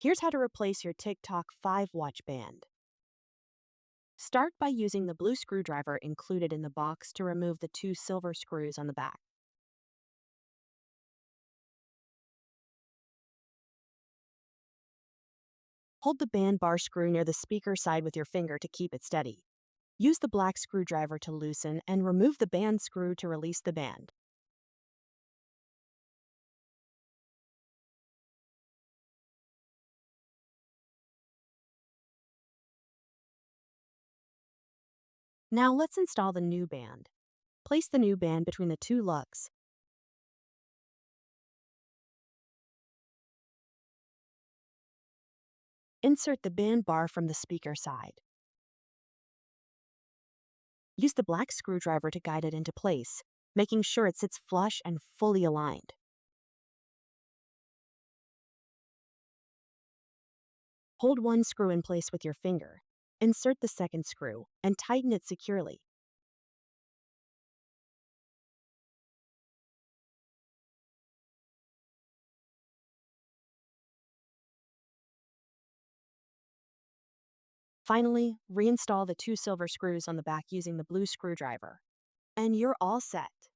Here's how to replace your TickTalk 5 watch band. Start by using the blue screwdriver included in the box to remove the two silver screws on the back. Hold the band bar screw near the speaker side with your finger to keep it steady. Use the black screwdriver to loosen and remove the band screw to release the band. Now let's install the new band. Place the new band between the two lugs. Insert the band bar from the speaker side. Use the black screwdriver to guide it into place, making sure it sits flush and fully aligned. Hold one screw in place with your finger. Insert the second screw and tighten it securely. Finally, reinstall the two silver screws on the back using the blue screwdriver. And you're all set.